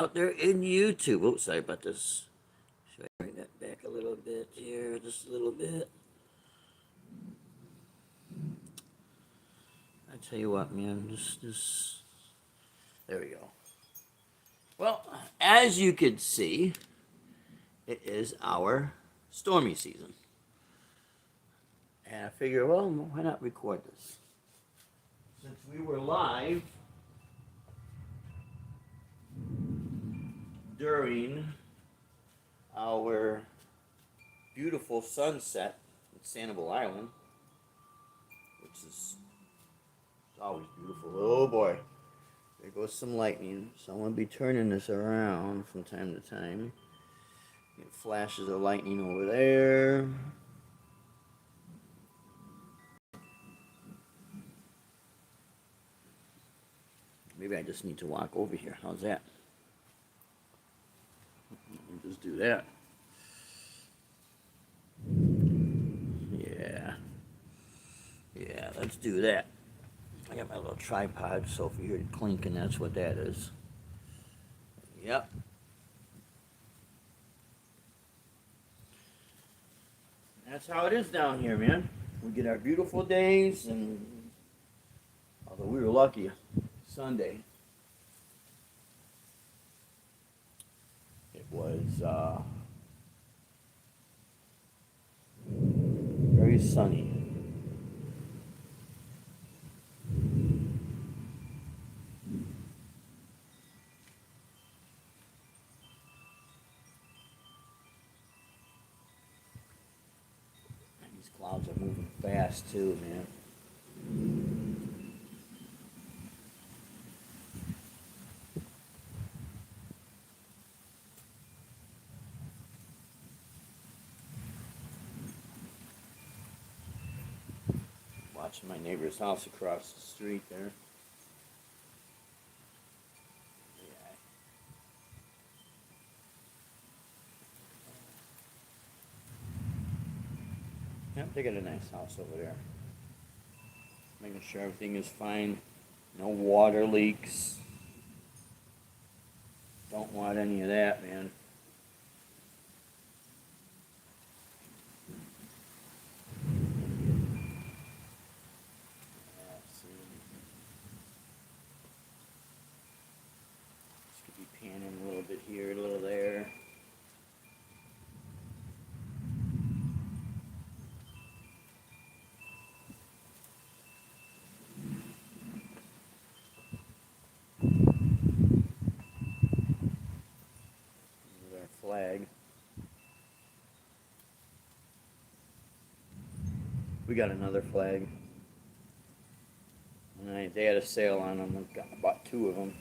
out there in YouTube. Oh, sorry about this. Should I bring that back a little bit here? Just a little bit. I tell you what, man. This. There we go. Well, as you can see, it is our stormy season. And I figure, well, why not record this? Since we were live during our beautiful sunset at Sanibel Island, which is always beautiful. Oh boy, there goes some lightning. So I'm going to be turning this around from time to time. Get flashes of lightning over there. Maybe I just need to walk over here. How's that? Just do that. Yeah. Yeah, let's do that. I got my little tripod, so if you hear it clinking, that's what that is. Yep. That's how it is down here, man. We get our beautiful days, and although we were lucky, Sunday, it was very sunny. And these clouds are moving fast too, man. Watching my neighbor's house across the street there. Yep, they got a nice house over there. Making sure everything is fine. No water leaks. Don't want any of that, man. This could be panning a little bit here, a little there. There's our flag. We got another flag. And they had a sale on them. I bought 2 of them.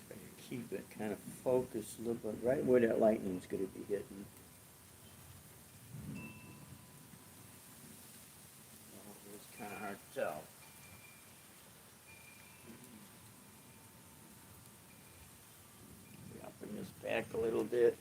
So I keep it kind of focused a little bit right where that lightning's going to be hitting. It's kind of hard to tell. I'll bring this back a little bit.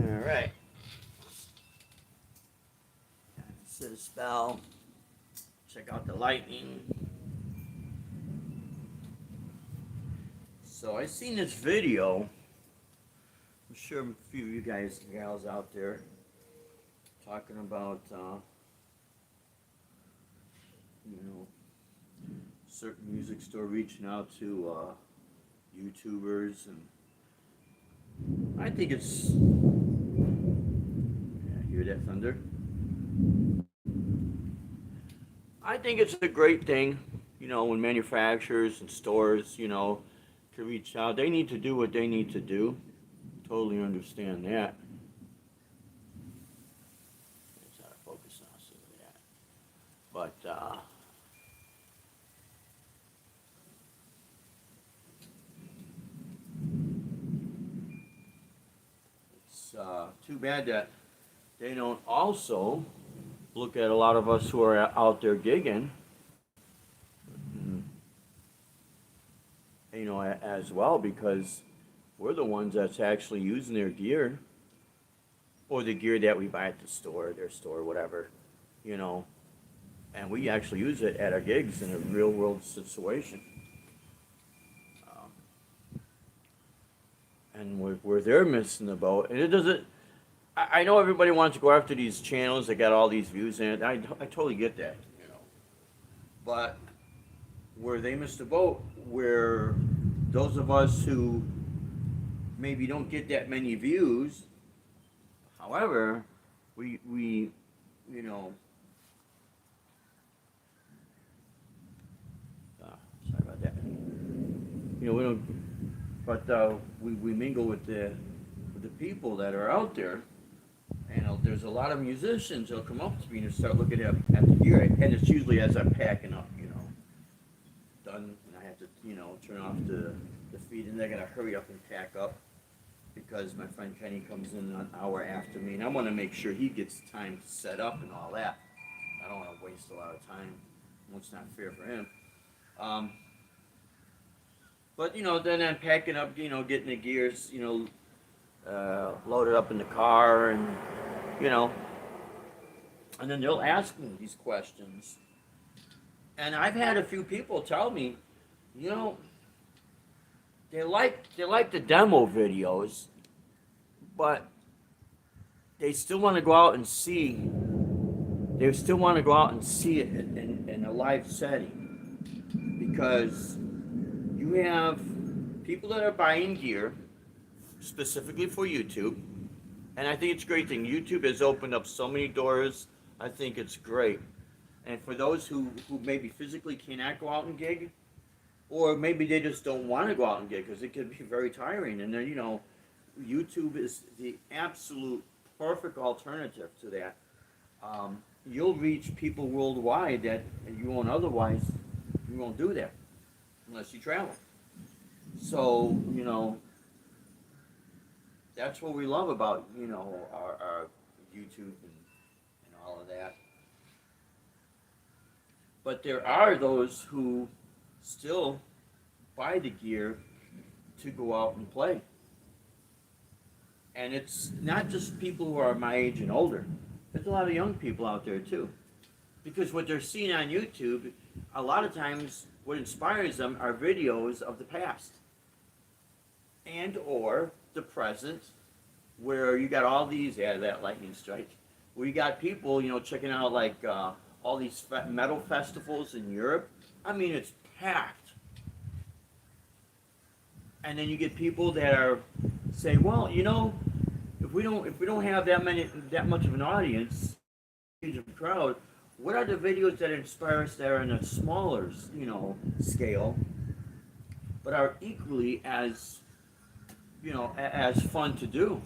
Alright. Sit a spell. Check out the lightning. So I seen this video. I'm sure a few of you guys and gals out there talking about, you know, certain music store reaching out to YouTubers, and I think it's. Yeah, hear that thunder? I think it's a great thing, when manufacturers and stores, to reach out. They need to do what they need to do. Totally understand that. It's out of focus now, so that. But it's too bad that they don't also look at a lot of us who are out there gigging, as well, because we're the ones that's actually using their gear, or the gear that we buy at the store, their store, whatever, you know, and we actually use it at our gigs in a real world situation. Um, and where they're missing the boat, and it doesn't. I know everybody wants to go after these channels that got all these views in it. I totally get that, but where they missed the boat, where those of us who maybe don't get that many views, however, we you know, sorry about that. We don't, but we mingle with the people that are out there. And there's a lot of musicians that'll come up to me and start looking at the gear, and it's usually as I'm packing up, done, and I have to, turn off the feed, and I gotta hurry up and pack up because my friend Kenny comes in an hour after me, and I want to make sure he gets time to set up and all that. I don't want to waste a lot of time. It's not fair for him. But then I'm packing up, getting the gears, loaded up in the car, and and then they'll ask me these questions. And I've had a few people tell me, they like the demo videos, but they still want to go out and see. They still want to go out and see it in a live setting, because you have people that are buying gear specifically for YouTube, and I think it's a great thing. YouTube has opened up so many doors. I think it's great. And for those who maybe physically cannot go out and gig, or maybe they just don't want to go out and gig because it can be very tiring, and then YouTube is the absolute perfect alternative to that. You'll reach people worldwide that you won't otherwise. You won't do that unless you travel. So that's what we love about our YouTube and all of that. But there are those who still buy the gear to go out and play. And it's not just people who are my age and older. There's a lot of young people out there too. Because what they're seeing on YouTube, a lot of times what inspires them are videos of the past and or the present, where you got all these, that lightning strike, where you got people, checking out like all these metal festivals in Europe. I mean, it's packed. And then you get people that are saying, well, if we don't have that much of an audience, huge crowd, what are the videos that inspire us that are in a smaller, scale, but are equally as, as fun to do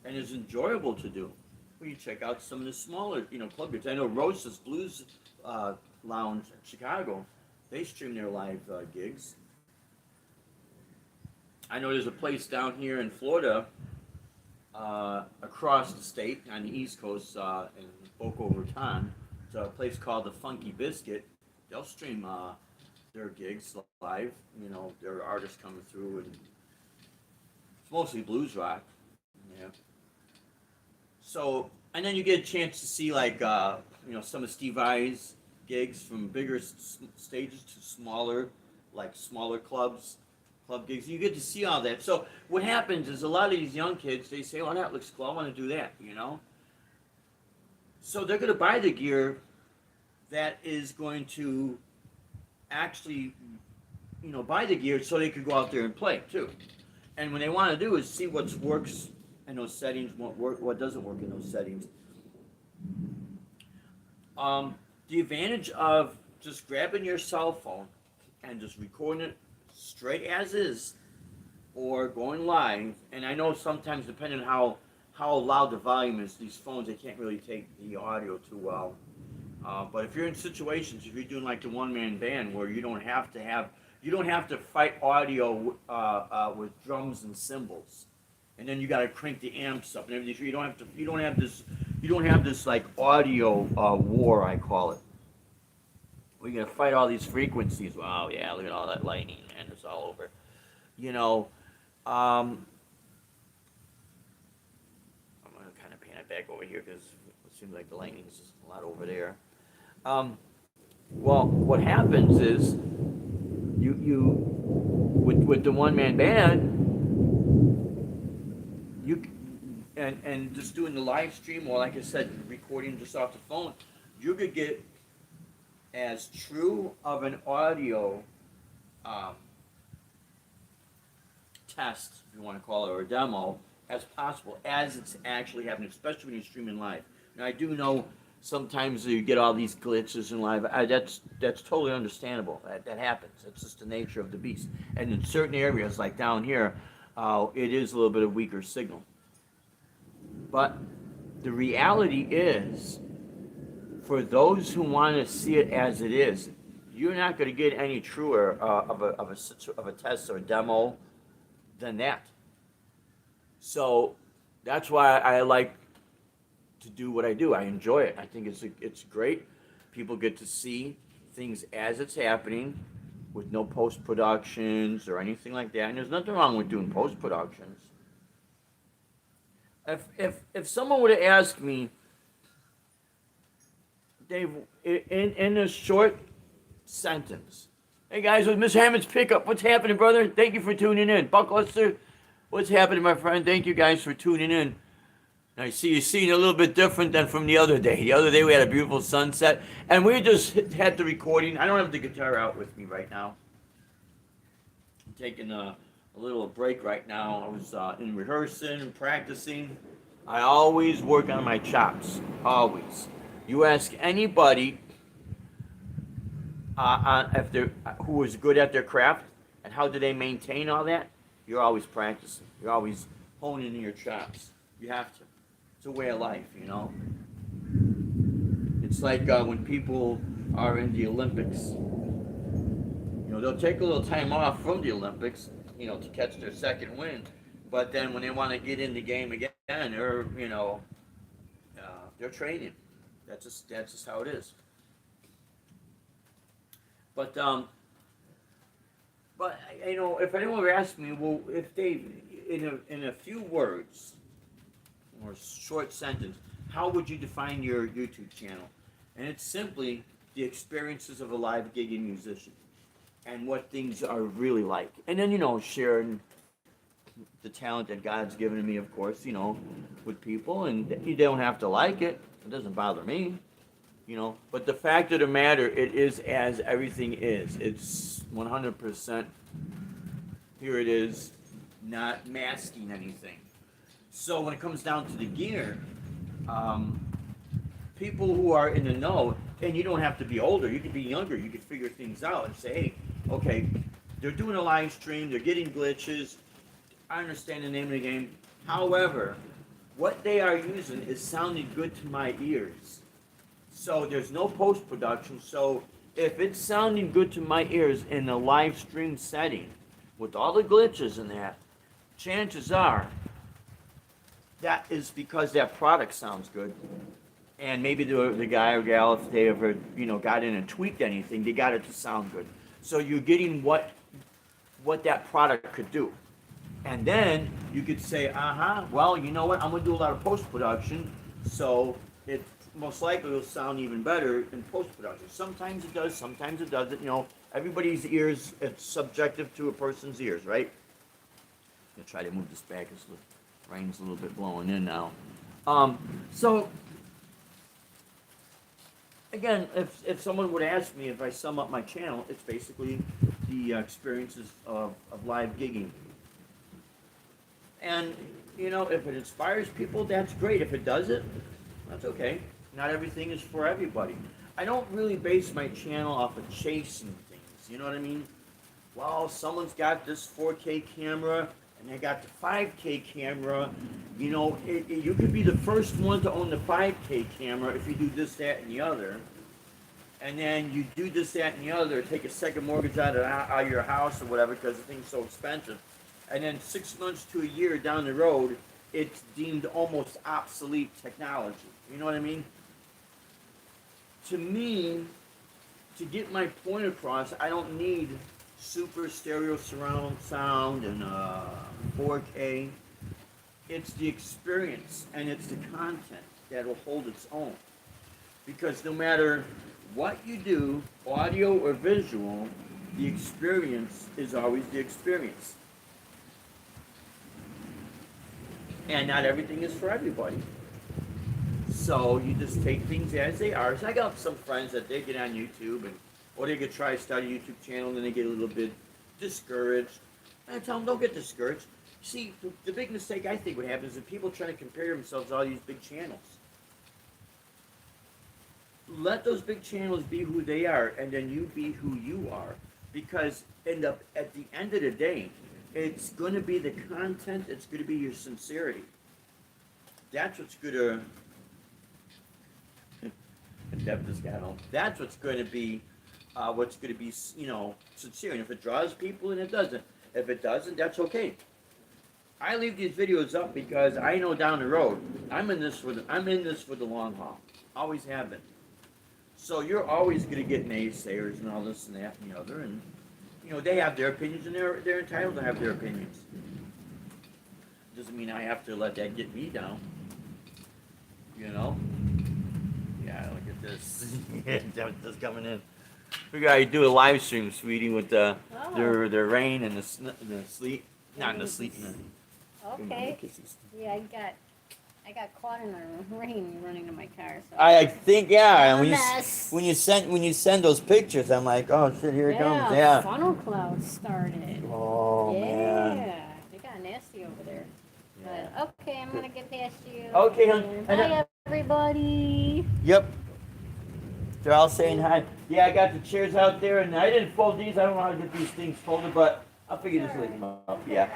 and as enjoyable to do? Well, you check out some of the smaller, club gigs. I know Rosa's Blues Lounge in Chicago, they stream their live gigs. I know there's a place down here in Florida, across the state on the East Coast, in Boca Raton. It's a place called the Funky Biscuit. They'll stream their gigs live. Their artists coming through, and it's mostly blues rock. Yeah. So, and then you get a chance to see like some of Steve Vai's gigs, from bigger stages to smaller clubs. club gigs. You get to see all that. So what happens is a lot of these young kids, they say, "Oh, that looks cool. I want to do that." So they're going to buy the gear that is going to actually, buy the gear so they could go out there and play too. And what they want to do is see what works in those settings, what doesn't work in those settings. The advantage of just grabbing your cell phone and just recording it straight as is, or going live. And I know sometimes, depending on how loud the volume is, these phones, they can't really take the audio too well. But if you're in situations, if you're doing like the one-man band where you don't have to fight audio with drums and cymbals, and then you got to crank the amps up and everything. So you don't have this like audio war, I call it. We're gonna fight all these frequencies. Wow, yeah, look at all that lightning, man. It's all over. I'm gonna kind of pan it back over here because it seems like the lightning's a lot over there. Well, what happens is you with the one man band, you and just doing the live stream, or like I said, recording just off the phone, you could get as true of an audio test, if you want to call it, or a demo, as possible, as it's actually happening, especially when you're streaming live. Now, I do know sometimes you get all these glitches in live. That's totally understandable. That happens. It's just the nature of the beast. And in certain areas, like down here, it is a little bit of weaker signal. But the reality is, for those who want to see it as it is, you're not going to get any truer of a test or a demo than that. So that's why I like to do what I do. I enjoy it. I think it's great. People get to see things as it's happening, with no post productions or anything like that. And there's nothing wrong with doing post productions. If someone would have asked me, Dave, in a short sentence, "Hey guys, with Miss Hammond's pickup, what's happening, brother? Thank you for tuning in. Buckluster, what's happening, my friend? Thank you guys for tuning in. I see you seeing a little bit different than from the other day. The other day we had a beautiful sunset, and we just had the recording. I don't have the guitar out with me right now. I'm taking a little break right now. I was in rehearsing and practicing. I always work on my chops, always. You ask anybody if they're who is good at their craft and how do they maintain all that, you're always practicing. You're always honing in your chops. You have to. It's a way of life, It's like when people are in the Olympics. They'll take a little time off from the Olympics, to catch their second win. But then when they want to get in the game again, they're training. That's just how it is. But if anyone were asking me, well, if they, in a few words or short sentence, how would you define your YouTube channel? And it's simply the experiences of a live gigging musician and what things are really like. And then, sharing the talent that God's given to me, of course, with people. And you don't have to like it. It doesn't bother me. But the fact of the matter, it is as everything is. It's 100%, here it is, not masking anything. So when it comes down to the gear, people who are in the know, and you don't have to be older, you could be younger, you could figure things out and say, hey, okay, they're doing a live stream, they're getting glitches, I understand the name of the game. However, what they are using is sounding good to my ears. So there's no post-production. So if it's sounding good to my ears in a live stream setting, with all the glitches in that, chances are that is because that product sounds good. And maybe the guy or gal, if they ever, got in and tweaked anything, they got it to sound good. So you're getting what that product could do. And then you could say, well, you know what, I'm going to do a lot of post-production, so it most likely will sound even better in post-production. Sometimes it does, sometimes it doesn't, everybody's ears, it's subjective to a person's ears, right? I'm gonna try to move this back as the rain's a little bit blowing in now. So again, if someone would ask me if I sum up my channel, it's basically the experiences of live gigging. And, you know, if it inspires people, that's great. If it doesn't, that's okay. Not everything is for everybody. I don't really base my channel off of chasing things, you know what I mean? Well, someone's got this 4K camera, and they got the 5K camera. You know, you could be the first one to own the 5K camera if you do this, that, and the other. And then you do this, that, and the other, take a second mortgage out of your house or whatever because the thing's so expensive. And then 6 months to a year down the road, it's deemed almost obsolete technology. You know what I mean? To me, to get my point across, I don't need super stereo surround sound and 4K. It's the experience and it's the content that will hold its own. Because no matter what you do, audio or visual, the experience is always the experience. And not everything is for everybody. So you just take things as they are. So I got some friends that they get on YouTube or they could try to start a YouTube channel and then they get a little bit discouraged. And I tell them, don't get discouraged. See, the big mistake I think would happen is that people try to compare themselves to all these big channels. Let those big channels be who they are, and then you be who you are. Because at the end of the day, it's going to be the content, it's going to be your sincerity. That's what's going to... That's what's going to be, you know, sincere. And if it draws people, and it doesn't. If it doesn't, that's okay. I leave these videos up because I know down the road, I'm in this for the long haul. Always have been. So you're always going to get naysayers and all this and that and the other, and you know they have their opinions and they're entitled to have their opinions. Doesn't mean I have to let that get me down. You know? Yeah, look at this. Just coming in. We gotta do a live stream, sweetie, with the rain and the sleet. Not in the sleet. Okay. Yeah, I got caught in the rain running to my car. So I think yeah. When you send those pictures, I'm like, oh shit, here it comes. Yeah. Funnel clouds started. Oh man. Yeah, they got nasty over there. Yeah. But okay, I'm gonna get past you. Okay, hon. Bye, everybody. Yep. They're all saying hi. Yeah, I got the chairs out there, and I didn't fold these. I don't know how to get these things folded, but I'll figure this later up. Yeah.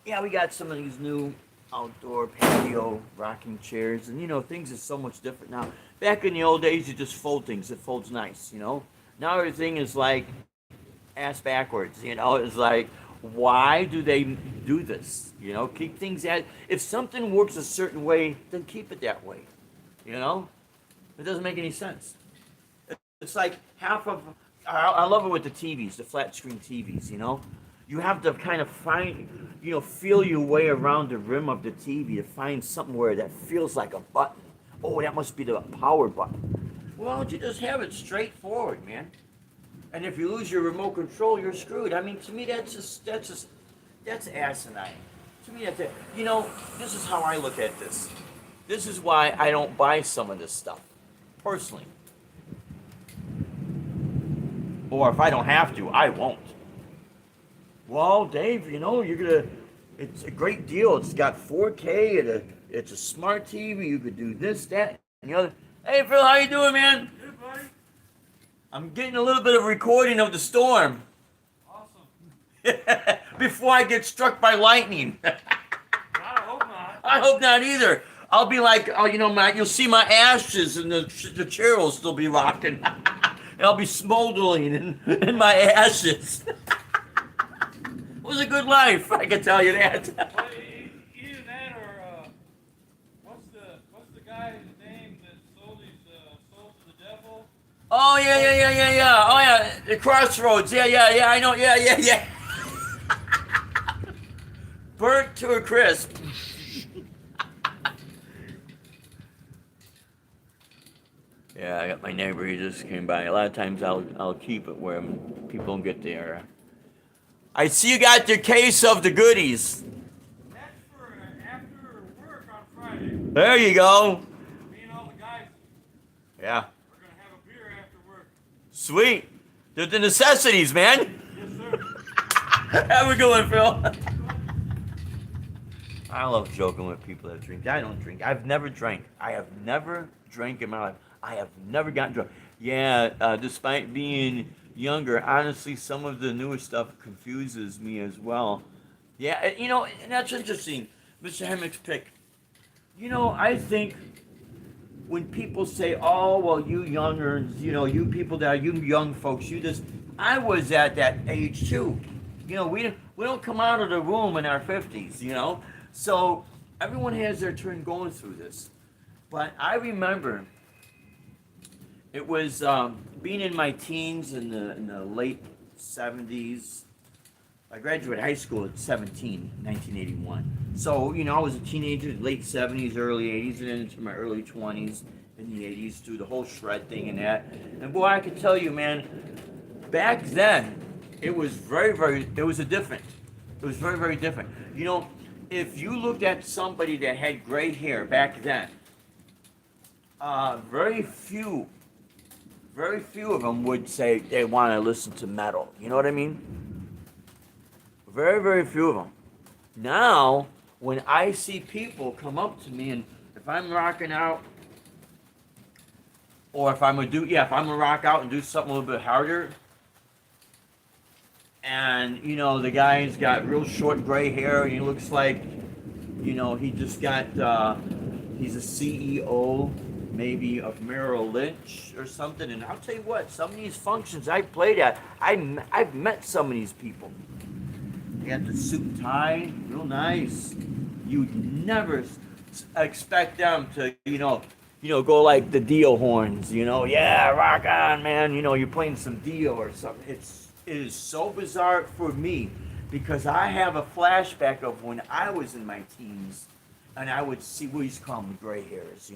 Yeah, we got some of these new outdoor patio rocking chairs, and you know, things are so much different now. Back in the old days, you just fold things. It folds nice, you know. Now everything is like ass backwards, you know. It's like, why do they do this? You know, keep things if something works a certain way, then keep it that way. You know, it doesn't make any sense. It's like I love it with the TVs, the flat screen TVs. You know, you have to kind of feel your way around the rim of the TV to find something where that feels like a button. Oh, that must be the power button. Well, why don't you just have it straightforward, man? And if you lose your remote control, you're screwed. I mean, to me, that's asinine. To me, that's it. You know, this is how I look at this. This is why I don't buy some of this stuff, personally. Or if I don't have to, I won't. Well, Dave, you know, it's a great deal. It's got 4K, it's a smart TV. You could do this, that, and the other. Hey, Phil, how you doing, man? Good, buddy. I'm getting a little bit of recording of the storm. Awesome. Before I get struck by lightning. I hope not. I hope not either. I'll be like, you'll see my ashes and the chair will still be rocking. And I'll be smoldering in my ashes. It was a good life, I can tell you that. Well, either that or what's the guy's name that sold his soul to the devil? Oh yeah. Oh yeah, the Crossroads. Yeah. I know. Yeah. Burnt to a crisp. Yeah, I got my neighbor. He just came by. A lot of times I'll keep it where people don't get there. I see you got your case of the goodies. That's for after work on Friday. There you go. Me and all the guys Yeah. are gonna have a beer after work. Sweet. They're the necessities, man. Yes, sir. Have a good one, Phil. I love joking with people that drink. I don't drink. I've never drank. I have never drank in my life. I have never gotten drunk. Yeah, despite being younger, honestly, some of the newer stuff confuses me as well. Yeah, and that's interesting. Mr. Hemmick's pick. I think when people say, "Oh, well, you younger, you people that are you young folks, you just," I was at that age too. We don't come out of the womb in our 50s. So everyone has their turn going through this. But I remember it was being in my teens in the late 70s. I graduated high school at 17, 1981. So, I was a teenager, late 70s, early 80s, and then into my early 20s in the 80s, through the whole shred thing and that. And boy, I can tell you, man, back then, it was it was different. It was very, very different. If you looked at somebody that had gray hair back then, very few of them would say they want to listen to metal. You know what I mean? Very, very few of them. Now, when I see people come up to me, and if I'm rocking out, or if I'm gonna rock out and do something a little bit harder, and the guy's got real short gray hair, and he looks like, he just got, he's a CEO, maybe of Merrill Lynch or something. And I'll tell you what, some of these functions I played at, I've met some of these people. They got the suit and tie, real nice. You'd never expect them to, go like the Dio horns, yeah, rock on, man. You're playing some Dio or something. It is so bizarre for me because I have a flashback of when I was in my teens, and I would see, we used to call them the gray hairs,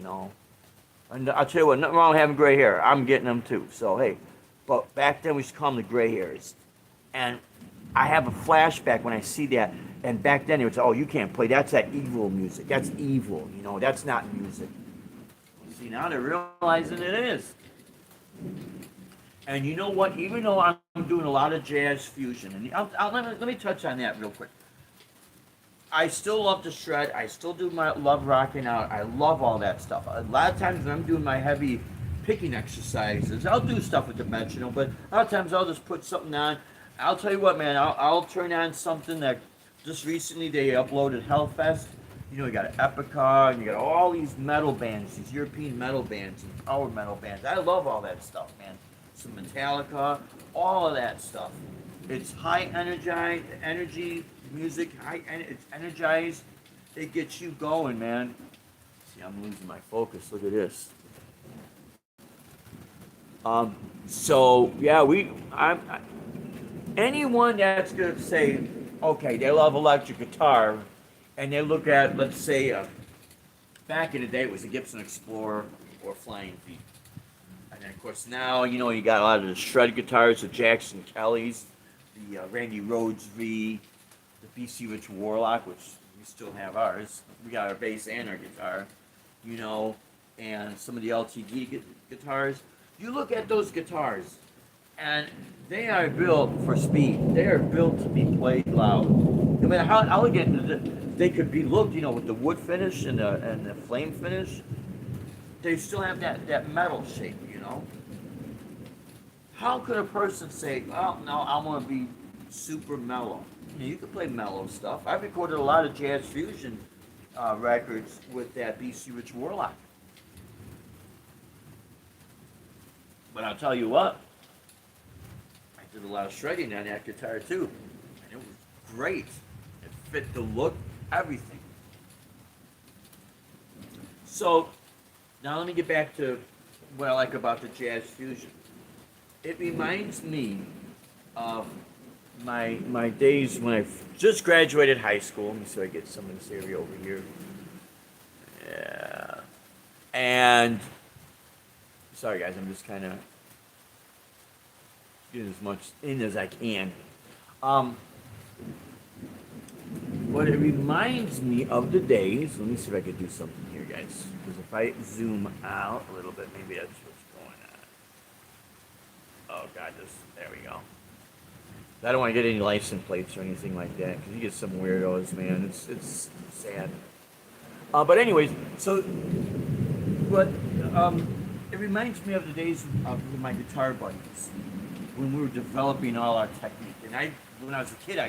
And I'll tell you what, nothing wrong with having gray hair. I'm getting them too. So hey, but back then we used to call them the gray hairs, and I have a flashback when I see that. And back then, it was, oh, you can't play. That's that evil music. That's evil. That's not music. See, now they're realizing it is. And you know what? Even though I'm doing a lot of jazz fusion, and let me touch on that real quick. I still love to shred. I still love rocking out. I love all that stuff. A lot of times when I'm doing my heavy picking exercises, I'll do stuff with the metronome, but a lot of times I'll just put something on. I'll tell you what, man, I'll turn on something that just recently they uploaded Hellfest. You got Epica, and you got all these metal bands, these European metal bands and power metal bands. I love all that stuff, man. Some Metallica, all of that stuff. It's high energy music, it's energized. It gets you going, man. See, I'm losing my focus. Look at this. So yeah, anyone that's going to say, okay, they love electric guitar, and they look at, let's say, back in the day, it was a Gibson Explorer or Flying V. And then, of course, now, you got a lot of the shred guitars, the Jackson Kellys, the Randy Rhoads V, the BC Rich Warlock, which we still have ours. We got our bass and our guitar, and some of the LTD guitars. You look at those guitars, and they are built for speed. They are built to be played loud. No matter how elegant they could be looked, with the wood finish and the flame finish, they still have that metal shape, How could a person say, well, no, I'm going to be super mellow? You can play mellow stuff. I've recorded a lot of jazz fusion records with that BC Rich Warlock. But I'll tell you what, I did a lot of shredding on that guitar too, and it was great. It fit the look, everything. So, now let me get back to what I like about the jazz fusion. It reminds me of my days when I just graduated high school. Let me see if I get some in this area over here. Yeah. And Sorry guys, I'm just kind of getting as much in as I can. Um, What it reminds me of the days, let me see if I can do something here, guys. Because if I zoom out a little bit, maybe that's what's going on. Oh, God, there we go. I don't want to get any license plates or anything like that, because you get some weirdos, man. It's sad. But anyways, so what it reminds me of the days of my guitar buddies when we were developing all our technique. And when I was a kid,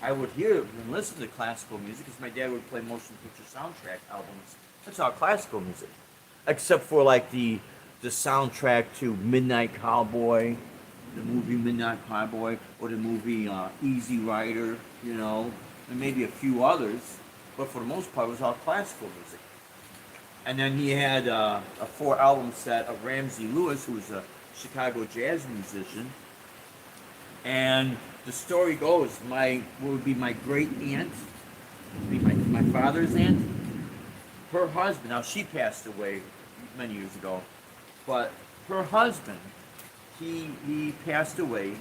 I would hear and listen to classical music because my dad would play motion picture soundtrack albums. That's all classical music, except for like the soundtrack to Midnight Cowboy, the movie Midnight Cowboy, or the movie Easy Rider, you know, and maybe a few others. But for the most part, it was all classical music. And then he had a 4-album set of Ramsey Lewis, who was a Chicago jazz musician. And the story goes, what would be my great aunt, would be my father's aunt, her husband, now she passed away many years ago, but her husband, he passed away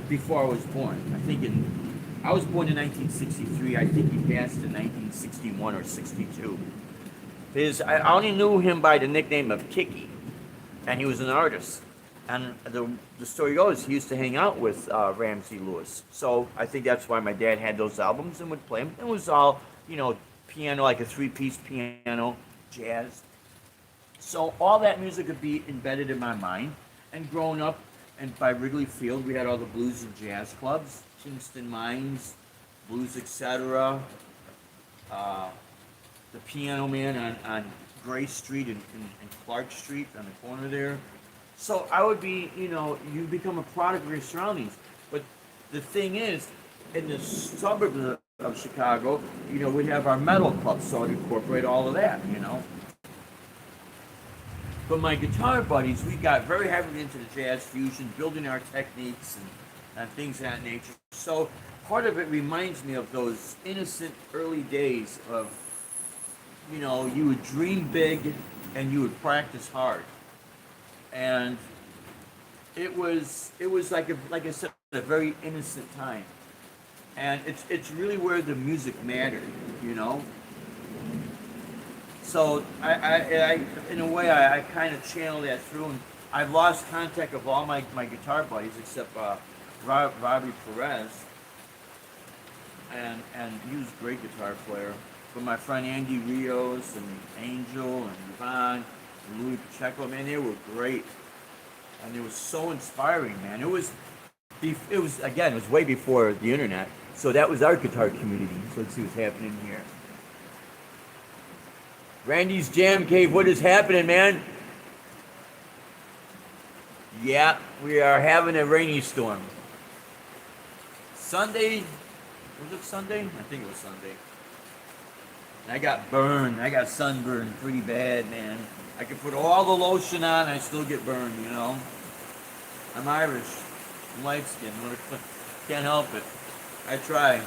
before I was born. I was born in 1963. I think he passed in 1961 or 62. I only knew him by the nickname of Kiki, and he was an artist. And the story goes, he used to hang out with Ramsey Lewis. So I think that's why my dad had those albums and would play them. It was all, you know, piano, like a 3-piece piano, jazz. So all that music would be embedded in my mind. And growing up, and by Wrigley Field, we had all the blues and jazz clubs, Kingston Mines, Blues Etc., the Piano Man on Gray Street and Clark Street on the corner there. So I would be, you know, you become a product of your surroundings. But the thing is, in the suburbs of Chicago, you know, we'd have our metal clubs, so I'd incorporate all of that, you know. But my guitar buddies, we got very heavily into the jazz fusion, building our techniques and things of that nature. So part of it reminds me of those innocent early days of, you know, you would dream big and you would practice hard. And it was like I said, a very innocent time. And it's really where the music mattered, you know. So I in a way, I kind of channel that through, and I've lost contact of all my guitar buddies except Robbie Perez, and he was a great guitar player. But my friend Andy Rios and Angel and Yvonne and Louis Pacheco, man, they were great, and it was so inspiring, man. It was way before the internet, so that was our guitar community. So let's see what's happening here. Randy's Jam Cave, what is happening, man? Yeah, we are having a rainy storm. Sunday, was it Sunday? I think it was Sunday. I got burned. I got sunburned pretty bad, man. I could put all the lotion on, I still get burned, you know. I'm Irish. I'm light skinned. Can't help it. I try.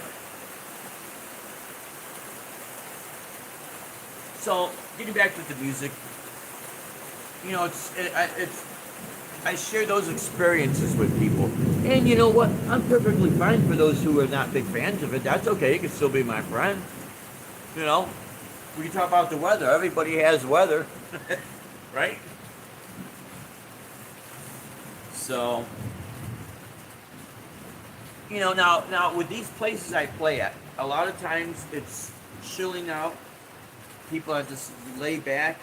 So, getting back to the music, you know, I share those experiences with people. And you know what? I'm perfectly fine for those who are not big fans of it. That's okay. You can still be my friend. You know, we can talk about the weather. Everybody has weather, right? So, you know, now with these places I play at, a lot of times it's chilling out. People are just lay back.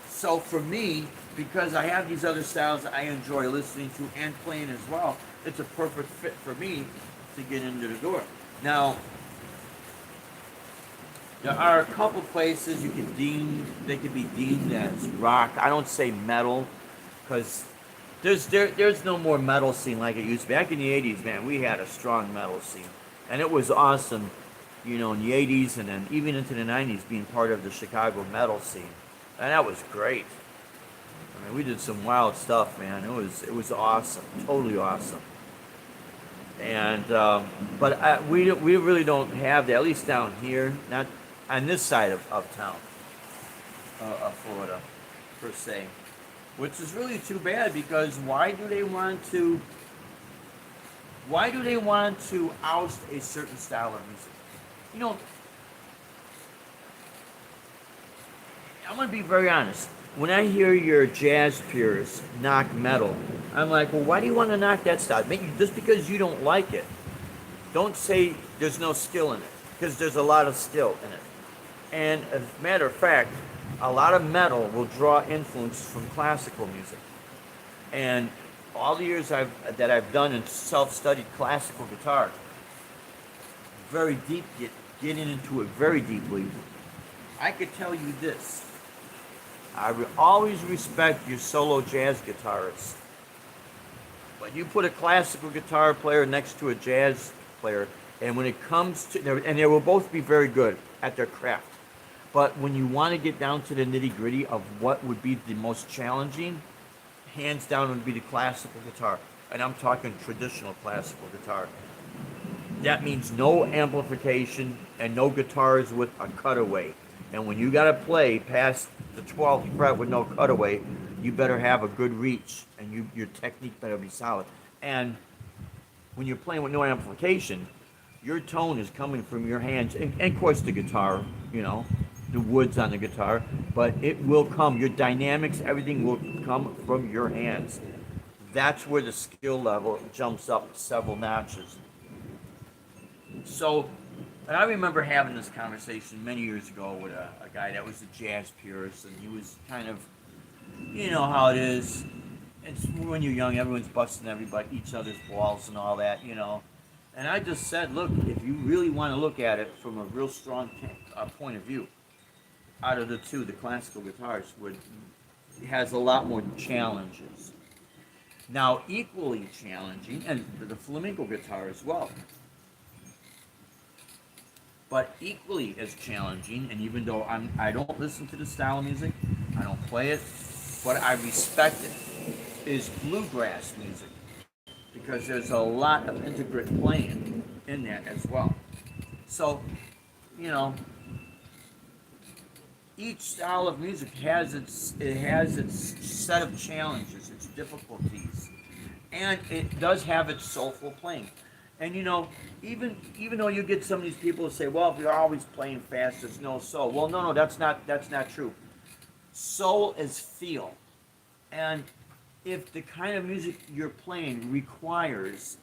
So for me, because I have these other styles that I enjoy listening to and playing as well, it's a perfect fit for me to get into the door. Now, there are a couple places they could be deemed as rock. I don't say metal, because there's no more metal scene like it used to be. Back in the 80s, man, we had a strong metal scene. And it was awesome, you know, in the 80s and then even into the 90s being part of the Chicago metal scene. And that was great. I mean, we did some wild stuff, man. It was awesome, totally awesome. And but we really don't have that, at least down here, not on this side of town, of Florida, per se. which is really too bad because why do they want to oust a certain style of music? You know, I'm gonna be very honest. When I hear your jazz purists knock metal, I'm like, well, why do you want to knock that style? Maybe just because you don't like it. Don't say there's no skill in it, because there's a lot of skill in it. And as a matter of fact, a lot of metal will draw influence from classical music. And all the years that I've done and self-studied classical guitar, very deep, getting into it very deeply, I could tell you this. I will always respect your solo jazz guitarist. But you put a classical guitar player next to a jazz player, and when it comes to, and they will both be very good at their craft. But when you want to get down to the nitty gritty of what would be the most challenging, hands down would be the classical guitar. And I'm talking traditional classical guitar. That means no amplification and no guitars with a cutaway. And when you got to play past the 12th fret with no cutaway, you better have a good reach and your technique better be solid. And when you're playing with no amplification, your tone is coming from your hands, and of course the guitar, the woods on the guitar, but it will come, your dynamics, everything will come from your hands. That's where the skill level jumps up several notches. So, and I remember having this conversation many years ago with a guy that was a jazz purist, and he was kind of, you know how it is. It's when you're young, everyone's busting each other's balls and all that, And I just said, look, if you really want to look at it from a real strong point of view, out of the two, the classical guitars has a lot more challenges. Now, equally challenging, and the flamenco guitar as well. But equally as challenging, and even though I don't listen to the style of music, I don't play it, but I respect it, is bluegrass music. Because there's a lot of intricate playing in that as well. So, each style of music has its set of challenges, its difficulties, and it does have its soulful playing. And even though you get some of these people who say, well, if you're always playing fast, there's no soul. Well, no, that's not true. Soul is feel, and if the kind of music you're playing requires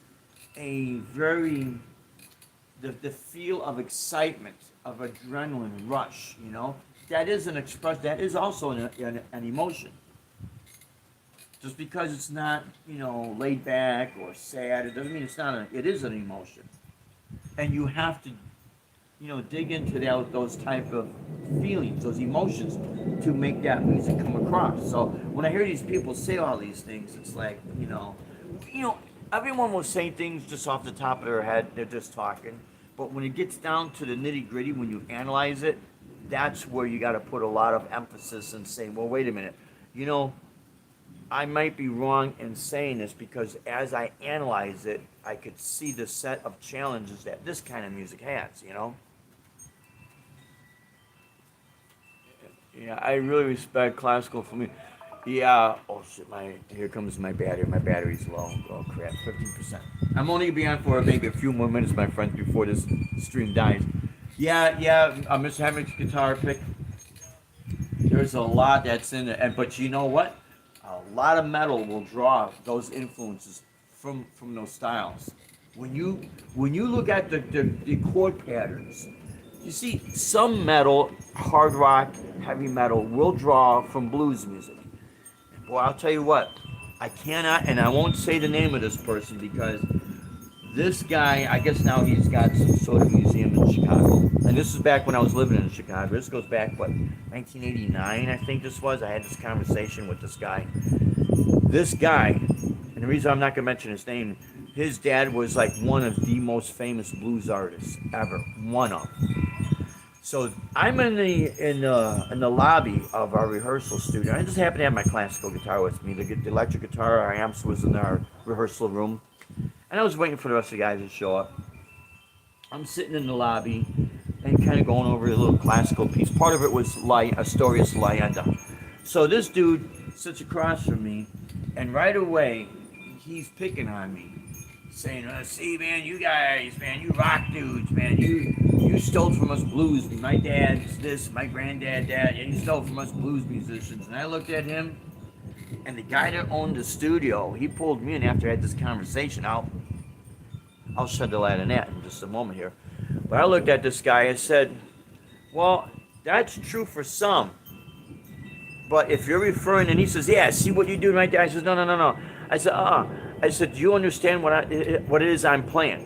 the feel of excitement, of adrenaline rush, that is also an emotion. Just because it's not, laid back or sad, it doesn't mean it is an emotion. And you have to, dig into those type of feelings, those emotions, to make that music come across. So when I hear these people say all these things, it's like, everyone will say things just off the top of their head. They're just talking. But when it gets down to the nitty gritty, when you analyze it, that's where you got to put a lot of emphasis and say, well, wait a minute, I might be wrong in saying this because as I analyze it, I could see the set of challenges that this kind of music has, Yeah, I really respect classical for me. Yeah, oh shit, here comes my battery. My battery's low. Oh crap, 15%. I'm only gonna be on for maybe a few more minutes, my friends, before this stream dies. Yeah, Mr. Hammock's guitar pick. There's a lot that's in it, but you know what? A lot of metal will draw those influences from those styles. When you look at the chord patterns, you see some metal, hard rock, heavy metal will draw from blues music. Boy, I'll tell you what, I cannot, and I won't say the name of this person because this guy, I guess now he's got some sort of museum in Chicago. And this is back when I was living in Chicago. This goes back, 1989, I think this was. I had this conversation with this guy. This guy, and the reason I'm not going to mention his name, his dad was like one of the most famous blues artists ever. One of. So I'm in the lobby of our rehearsal studio. I just happened to have my classical guitar with me. The electric guitar, our amps was in our rehearsal room. And I was waiting for the rest of the guys to show up. I'm sitting in the lobby and kind of going over a little classical piece. Part of it was Astorius Leyenda. So this dude sits across from me, and right away, he's picking on me, saying, "See, man, you guys, man, you rock dudes, man, you stole from us blues. My dad's this, my granddad that, and you stole from us blues musicians." And I looked at him, and the guy that owned the studio, he pulled me in after I had this conversation. I'll shed the light on that in just a moment here. But I looked at this guy and said, "Well, that's true for some. But if you're referring," and he says, "Yeah, see what you do right there." I said, "No. I said, I said, "Do you understand what it is I'm playing?"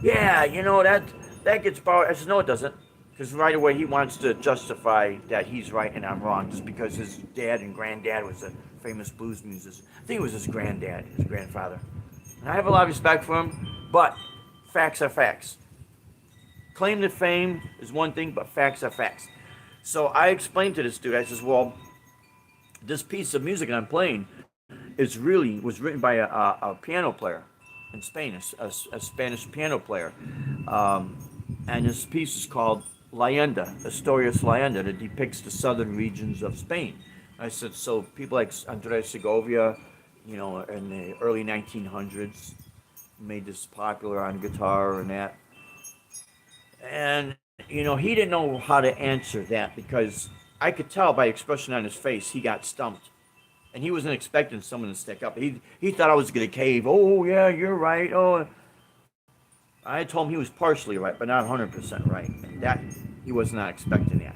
"Yeah, that gets borrowed." I said, "No, it doesn't." Because right away he wants to justify that he's right and I'm wrong just because his dad and granddad was a famous blues musician. I think it was his granddad, his grandfather. And I have a lot of respect for him, but facts are facts. Claim to fame is one thing, but facts are facts. So I explained to this dude, I says, "Well, this piece of music I'm playing was written by a piano player in Spain, a Spanish piano player. And this piece is called Leyenda, Historias Leyenda, that depicts the southern regions of Spain." I said, "So people like Andres Segovia, in the early 1900s, made this popular on guitar and that." And, he didn't know how to answer that because I could tell by the expression on his face he got stumped. And he wasn't expecting someone to stick up. He thought I was going to cave. "Oh, yeah, you're right. Oh." I told him he was partially right, but not 100% right. And that he was not expecting that.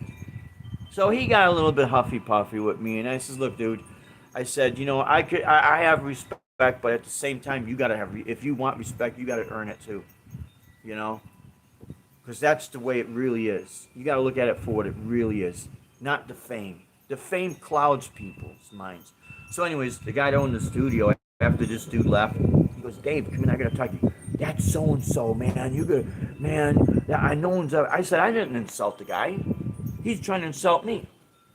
So he got a little bit huffy puffy with me, and I says, "Look, dude," I said, I have respect, but at the same time, you gotta have. If you want respect, you gotta earn it too. You know, because that's the way it really is. You gotta look at it for what it really is, not the fame. The fame clouds people's minds. So, anyways, the guy that owned the studio, after this dude left, he goes, "Dave, come in, I gotta talk to you. That's so and so, man. You good, man. I know one's up." I said, "I didn't insult the guy. He's trying to insult me.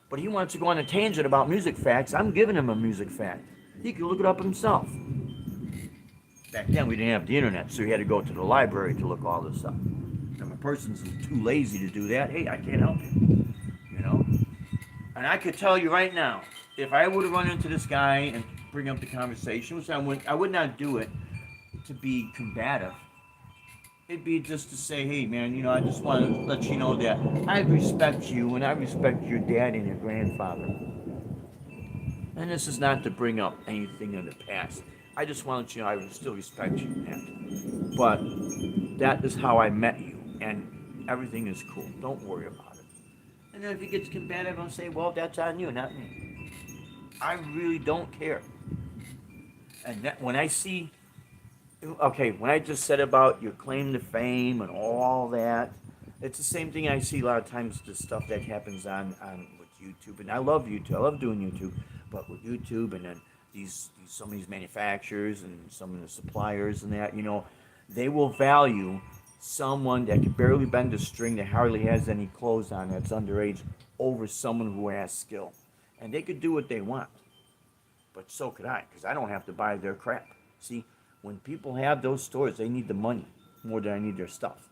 But he wants to go on a tangent about music facts. I'm giving him a music fact. He can look it up himself." Back then, we didn't have the internet, so he had to go to the library to look all this up. And if a person's too lazy to do that, hey, I can't help you. And I could tell you right now, if I would have run into this guy and bring up the conversation, which I would not do it to be combative. It'd be just to say, "Hey, man, I just want to let you know that I respect you and I respect your dad and your grandfather. And this is not to bring up anything in the past. I just want to let you know I still respect you, man. But that is how I met you, and everything is cool. Don't worry about it." And then if he gets combative, I'll say, "Well, that's on you, not me." I really don't care. And that, when I see, okay, when I just said about your claim to fame and all that, it's the same thing I see a lot of times, the stuff that happens on with YouTube. And I love YouTube. I love doing YouTube. But with YouTube and then some of these manufacturers and some of the suppliers and that, they will value someone that can barely bend a string, that hardly has any clothes on, that's underage, over someone who has skill. And they could do what they want. But so could I, because I don't have to buy their crap. See, when people have those stores, they need the money more than I need their stuff.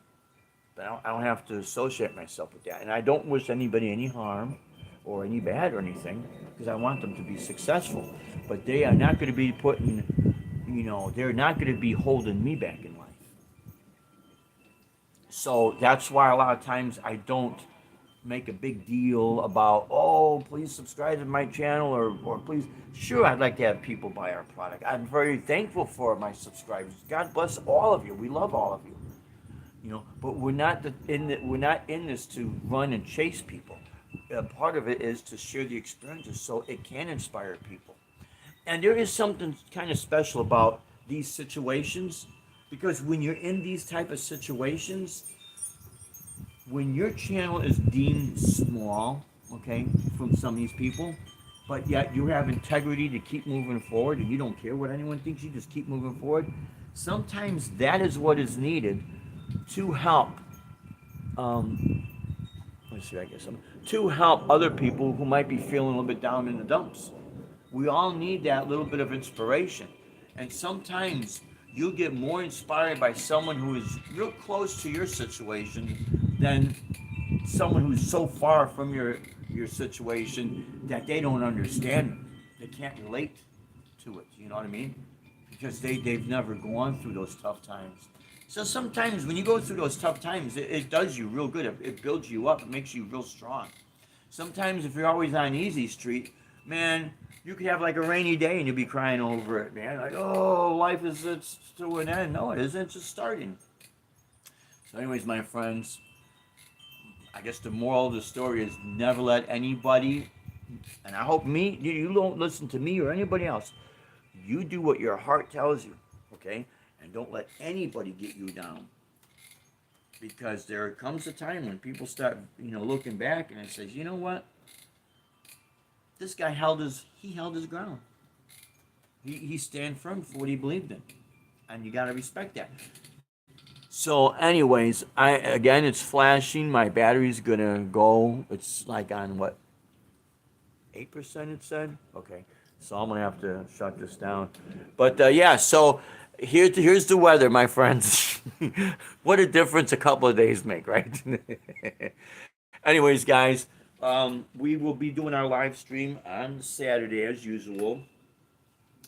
But I don't have to associate myself with that. And I don't wish anybody any harm or any bad or anything, because I want them to be successful. But they are not going to be they're not going to be holding me back in life. So that's why a lot of times I don't make a big deal about, "Oh, please subscribe to my channel," or please. Sure, I'd like to have people buy our product. I'm very thankful for my subscribers. God bless all of you. We love all of you. But we're not in this to run and chase people. Part of it is to share the experiences so it can inspire people. And there is something kind of special about these situations, because when you're in these type of situations, when your channel is deemed small, okay, from some of these people, but yet you have integrity to keep moving forward and you don't care what anyone thinks, you just keep moving forward, sometimes that is what is needed to help, to help other people who might be feeling a little bit down in the dumps. We all need that little bit of inspiration. And sometimes you'll get more inspired by someone who is real close to your situation than someone who's so far from your situation that they don't understand. can't relate to it. You know what I mean? Because they've never gone through those tough times. So sometimes when you go through those tough times, it does you real good. It builds you up. It makes you real strong. Sometimes if you're always on easy street, man, you could have like a rainy day and you'll be crying over it, man. Like, oh, life is it's to an end. No, it isn't. It's just starting. So, anyways, my friends, I guess the moral of the story is never let anybody, and I hope you don't listen to me or anybody else. You do what your heart tells you, okay? And don't let anybody get you down. Because there comes a time when people start, looking back and it says, you know what? This guy held his ground. He stand firm for what he believed in. And you gotta respect that. So anyways, it's flashing. My battery's gonna go. It's like on what? 8% it said? Okay. So I'm gonna have to shut this down. But yeah, so here's the weather, my friends. What a difference a couple of days make, right? Anyways, guys, we will be doing our live stream on Saturday as usual.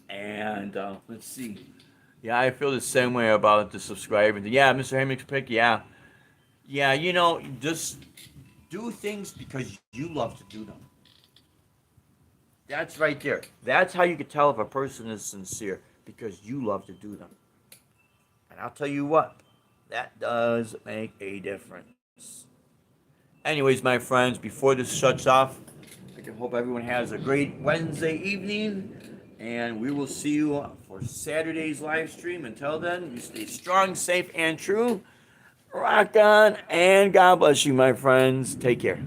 And let's see. Yeah, I feel the same way about the subscribing. Yeah, Mr. Hamick's pick. Yeah, just do things because you love to do them. That's right there. That's how you can tell if a person is sincere, because you love to do them. And I'll tell you what, that does make a difference. Anyways, my friends, before this shuts off, I hope everyone has a great Wednesday evening, and we will see you for Saturday's live stream. Until then, you stay strong, safe, and true. Rock on, and God bless you, my friends. Take care.